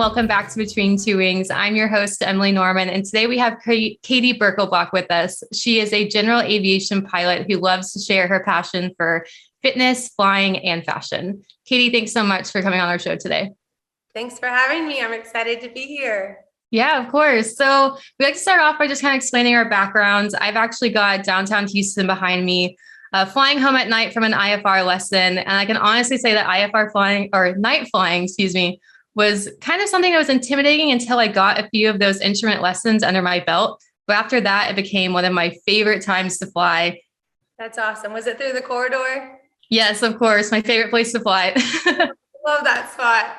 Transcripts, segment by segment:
welcome back to Between Two Wings. I'm your host, Emily Norman, and today we have Katy Birkelbach with us. She is a general aviation pilot who loves to share her passion for fitness, flying, and fashion. Katy, thanks so much for coming on our show today. Thanks for having me. I'm excited to be here. Yeah, of course. So we like to start off by just kind of explaining our backgrounds. I've actually got downtown Houston behind me, flying home at night from an IFR lesson. And I can honestly say that IFR flying, or night flying, was kind of something that was intimidating until I got a few of those instrument lessons under my belt. But after that, it became one of my favorite times to fly. That's awesome. Was it through the corridor? Yes, of course. My favorite place to fly. Love that spot.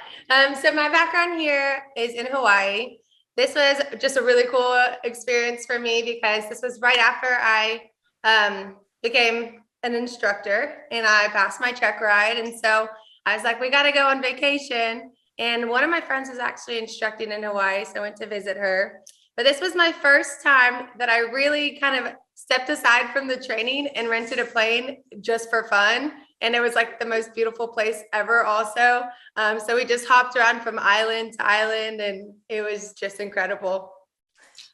So my background here is in Hawaii. This was just a really cool experience for me because this was right after I became an instructor and I passed my check ride. And so I was like, we got to go on vacation. And one of my friends was actually instructing in Hawaii, so I went to visit her. But this was my first time that I really kind of stepped aside from the training and rented a plane just for fun. And it was like the most beautiful place ever also. So we just hopped around from island to island and it was just incredible.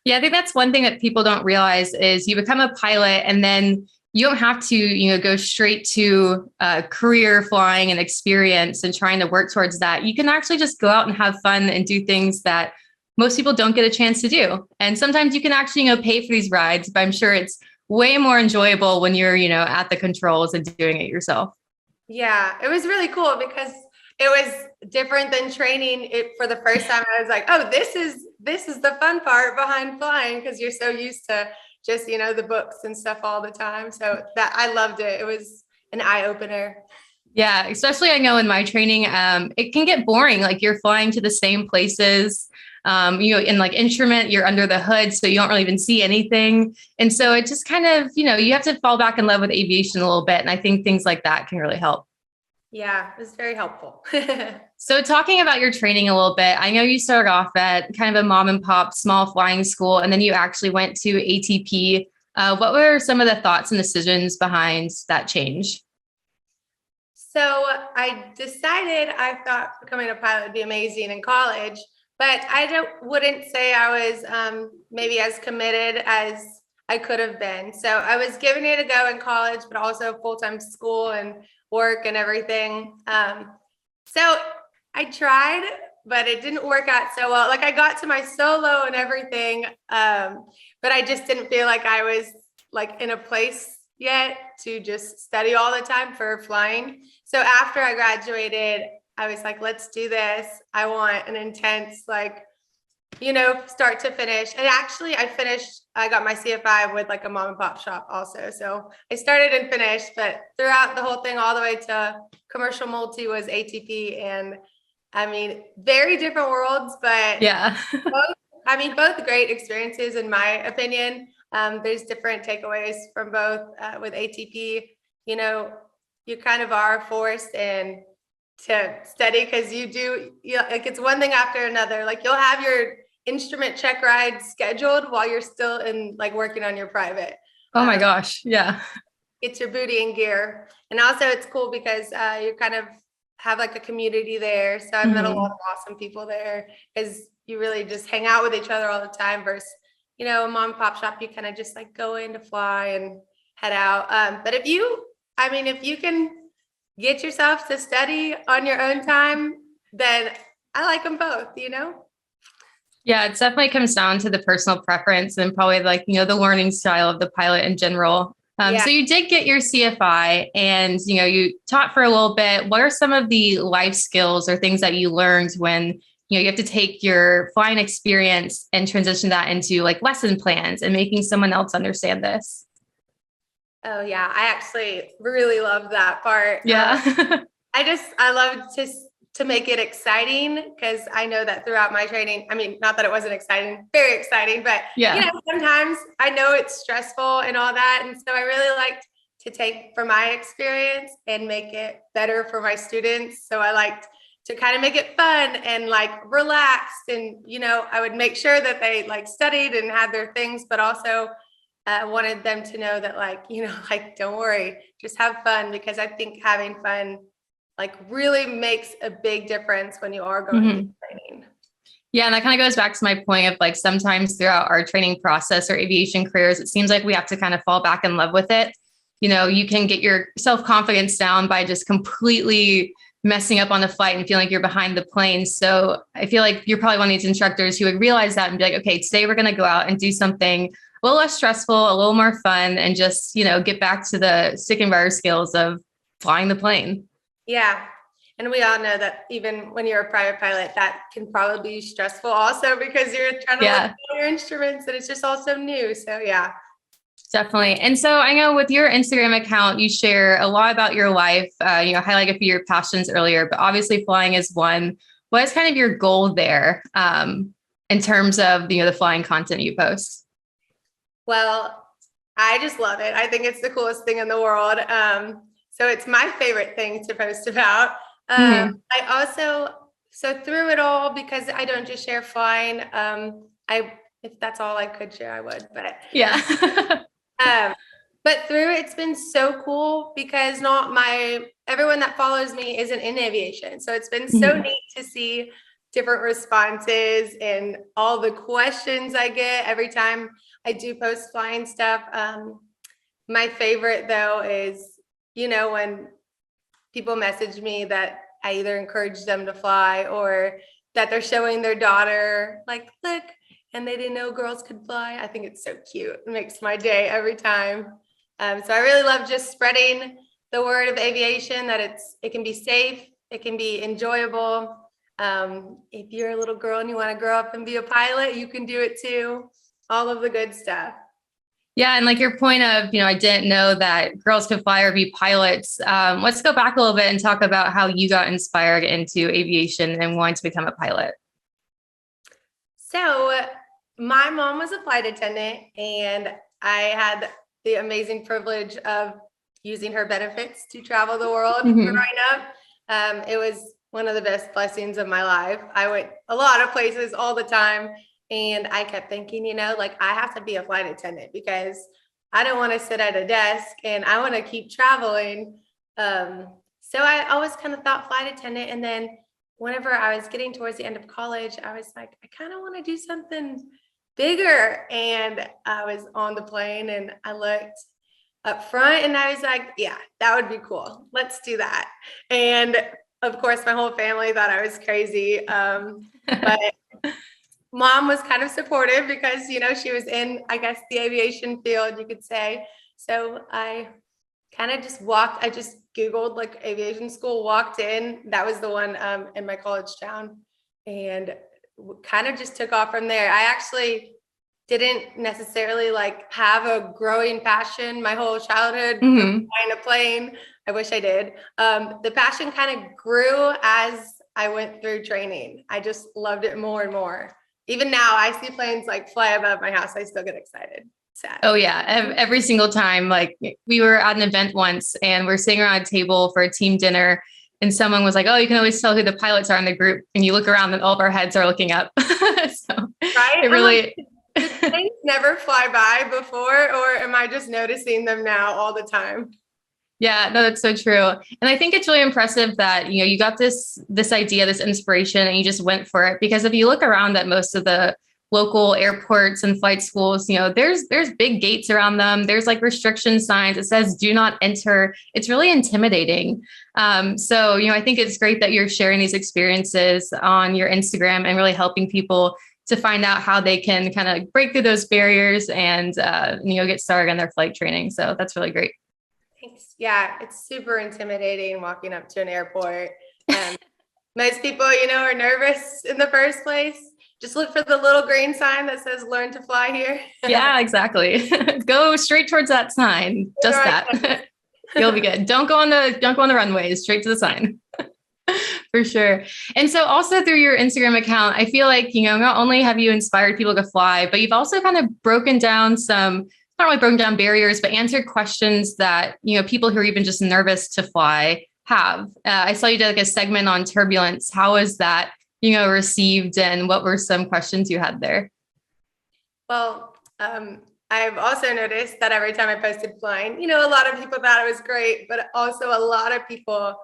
Yeah, I think that's one thing that people don't realize is you become a pilot and then you don't have to, go straight to career flying and experience and trying to work towards that. You can actually just go out and have fun and do things that most people don't get a chance to do. And sometimes you can actually, pay for these rides, but I'm sure it's way more enjoyable when you're, at the controls and doing it yourself. Yeah, it was really cool because it was different than training it for the first time. I was like, oh, this is the fun part behind flying because you're so used to just, the books and stuff all the time. So that I loved it. It was an eye opener. Yeah, especially I know in my training, it can get boring. Like you're flying to the same places, in like instrument, you're under the hood, so you don't really even see anything. And so it just kind of, you have to fall back in love with aviation a little bit. And I think things like that can really help. Yeah, it was very helpful. So talking about your training a little bit, I know you started off at kind of a mom and pop small flying school, and then you actually went to ATP. What were some of the thoughts and decisions behind that change? So I decided I thought becoming a pilot would be amazing in college, but wouldn't say I was maybe as committed as I could have been. So I was giving it a go in college, but also full-time school and work and everything. So I tried, but it didn't work out so well. Like I got to my solo and everything, but I just didn't feel like I was like in a place yet to just study all the time for flying. So after I graduated, I was like, let's do this. I want an intense, start to finish. And actually I got my CFI with like a mom and pop shop also. So I started and finished, but throughout the whole thing, all the way to commercial multi was ATP. And I mean, very different worlds, but yeah, both great experiences in my opinion. There's different takeaways from both. With ATP, you kind of are forced and to study because it's one thing after another. Like you'll have your instrument check ride scheduled while you're still in like working on your private. Oh my gosh. Yeah. Get your booty in gear. And also it's cool because you kind of have like a community there. So I've met a lot of awesome people there because you really just hang out with each other all the time versus, a mom and pop shop, you kind of just like go in to fly and head out. But if you can get yourself to study on your own time, then I like them both, Yeah, it definitely comes down to the personal preference and probably the learning style of the pilot in general. So you did get your CFI and, you taught for a little bit. What are some of the life skills or things that you learned when, you have to take your flying experience and transition that into like lesson plans and making someone else understand this? Oh yeah, I actually really love that part. Yeah. I love to make it exciting because I know that throughout my training, I mean, not that it wasn't exciting, very exciting, but sometimes I know it's stressful and all that. And so I really liked to take from my experience and make it better for my students. So I liked to kind of make it fun and like relaxed. And, I would make sure that they like studied and had their things, but also wanted them to know that don't worry, just have fun, because I think having fun really makes a big difference when you are going to training. Yeah, and that kind of goes back to my point of like sometimes throughout our training process or aviation careers, it seems like we have to kind of fall back in love with it. You can get your self-confidence down by just completely messing up on the flight and feeling like you're behind the plane. So I feel like you're probably one of these instructors who would realize that and be like, okay, today we're going to go out and do something a little less stressful, a little more fun, and just, get back to the stick and bar skills of flying the plane. Yeah. And we all know that even when you're a private pilot, that can probably be stressful also because you're trying to look Yeah. at all your instruments and it's just all so new. So yeah. Definitely. And so I know with your Instagram account, you share a lot about your life, highlight a few of your passions earlier, but obviously flying is one. What is kind of your goal there in terms of, the flying content you post? Well, I just love it. I think it's the coolest thing in the world. So it's my favorite thing to post about. I also, so through it all, because I don't just share flying, if that's all I could share, I would, but Yeah. but through it's been so cool because not everyone that follows me isn't in aviation. So it's been so Mhm. neat to see different responses and all the questions I get every time I do post flying stuff. My favorite though is, when people message me that I either encourage them to fly or that they're showing their daughter, like, look, and they didn't know girls could fly. I think it's so cute. It makes my day every time. So I really love just spreading the word of aviation, that it can be safe, it can be enjoyable. If you're a little girl and you want to grow up and be a pilot, you can do it too. All of the good stuff. Yeah. And like your point of, I didn't know that girls could fly or be pilots. Let's go back a little bit and talk about how you got inspired into aviation and wanting to become a pilot. So my mom was a flight attendant and I had the amazing privilege of using her benefits to travel the world Mhm. growing up. It was one of the best blessings of my life. I went a lot of places all the time. And I kept thinking, like I have to be a flight attendant because I don't want to sit at a desk and I want to keep traveling. So I always kind of thought flight attendant. And then whenever I was getting towards the end of college, I was like, I kind of want to do something bigger. And I was on the plane and I looked up front and I was like, yeah, that would be cool. Let's do that. And of course, my whole family thought I was crazy. But mom was kind of supportive because, she was in, I guess, the aviation field, you could say. So I kind of I just Googled like aviation school, walked in. That was the one in my college town and kind of just took off from there. I actually didn't necessarily like have a growing passion my whole childhood for Mhm. flying a plane. I wish I did. The passion kind of grew as I went through training. I just loved it more and more. Even now, I see planes like fly above my house. I still get excited. Sad. Oh yeah, every single time. Like we were at an event once and we're sitting around a table for a team dinner and someone was like, "Oh, you can always tell who the pilots are in the group." And you look around and all of our heads are looking up. So Right? it I'm like, really did planes never fly by before, or am I just noticing them now all the time? Yeah, no, that's so true. And I think it's really impressive that, you got this idea, this inspiration, and you just went for it. Because if you look around at most of the local airports and flight schools, there's big gates around them. There's like restriction signs. It says do not enter. It's really intimidating. So, I think it's great that you're sharing these experiences on your Instagram and really helping people to find out how they can kind of break through those barriers and get started on their flight training. So that's really great. Thanks. Yeah, it's super intimidating walking up to an airport. Most people, are nervous in the first place. Just look for the little green sign that says "Learn to fly here." Yeah, exactly. Go straight towards that sign. Just that. You'll be good. Don't go on the runways, straight to the sign. For sure. And so also through your Instagram account, I feel like, not only have you inspired people to fly, but you've also kind of broken down not really broken down barriers, but answered questions that, people who are even just nervous to fly have. I saw you did like a segment on turbulence. How was that, received, and what were some questions you had there? Well, I've also noticed that every time I posted flying, a lot of people thought it was great, but also a lot of people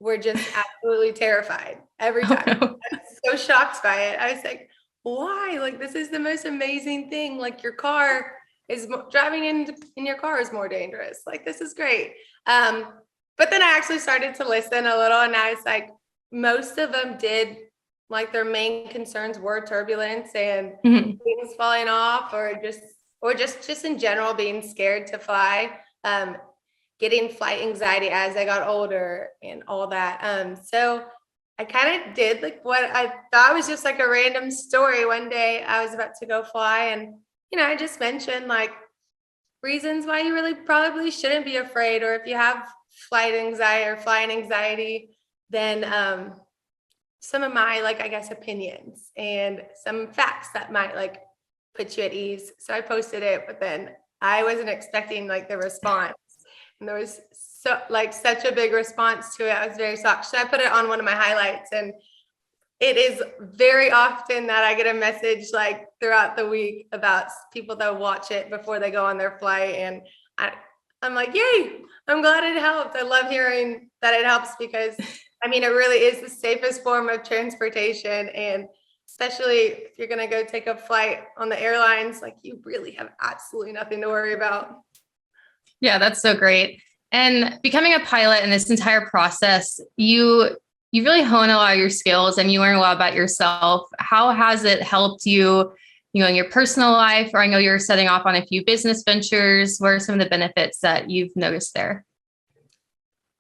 were just absolutely terrified every Oh, time. no. I was so shocked by it. I was like, why? Like, this is the most amazing thing. Like, your car is driving in your car is more dangerous. Like, this is great. But then I actually started to listen a little, and I was like, most of them did, like, their main concerns were turbulence and Mhm. things falling off, or just in general being scared to fly, getting flight anxiety as I got older and all that. So I kind of did like what I thought was just like a random story. One day I was about to go fly, and I just mentioned like reasons why you really probably shouldn't be afraid, or if you have flight anxiety or flying anxiety, then some of my, like, I guess, opinions and some facts that might like put you at ease. So I posted it, but then I wasn't expecting like the response. And there was such a big response to it. I was very shocked. So I put it on one of my highlights, and it is very often that I get a message like throughout the week about people that watch it before they go on their flight. And I'm like, yay, I'm glad it helped. I love hearing that it helps, because I mean, it really is the safest form of transportation. And especially if you're going to go take a flight on the airlines, like, you really have absolutely nothing to worry about. Yeah, that's so great. And becoming a pilot in this entire process, you really hone a lot of your skills and you learn a lot about yourself. How has it helped you, in your personal life? Or I know you're setting off on a few business ventures. What are some of the benefits that you've noticed there?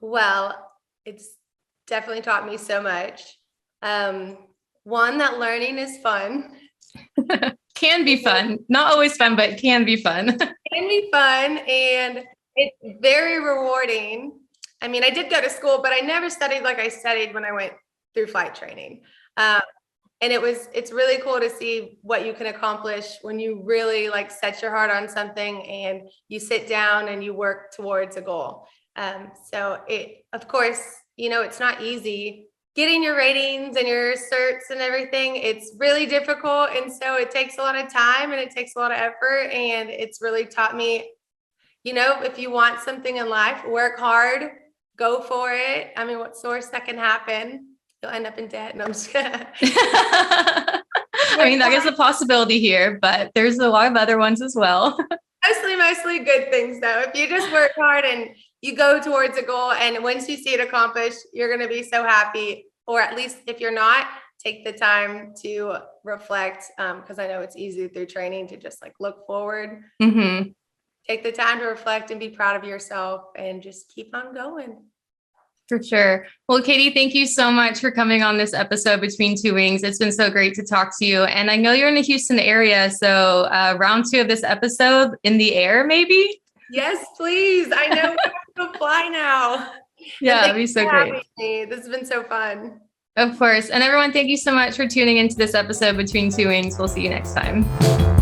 Well, it's definitely taught me so much. One, that learning is fun. Can be fun. Not always fun, but can be fun. Can be fun, and it's very rewarding. I mean, I did go to school, but I never studied like I studied when I went through flight training. And it's really cool to see what you can accomplish when you really like set your heart on something and you sit down and you work towards a goal. So of course, it's not easy getting your ratings and your certs and everything. It's really difficult. And so it takes a lot of time and it takes a lot of effort. And it's really taught me, if you want something in life, work hard, go for it. I mean, what's the worst that can happen? You'll end up in debt. No, I'm just kidding. I mean, that is a possibility here, but there's a lot of other ones as well. Mostly good things, though. If you just work hard and you go towards a goal, and once you see it accomplished, you're going to be so happy. Or at least if you're not, take the time to reflect, because I know it's easy through training to just like look forward. Mm-hmm. Take the time to reflect and be proud of yourself and just keep on going. For sure. Well, Katy, thank you so much for coming on this episode Between Two Wings. It's been so great to talk to you. And I know you're in the Houston area, so round 2 of this episode in the air, maybe? Yes, please. I know we have to fly now. Yeah, it'd be so great. This has been so fun. Of course. And everyone, thank you so much for tuning into this episode Between Two Wings. We'll see you next time.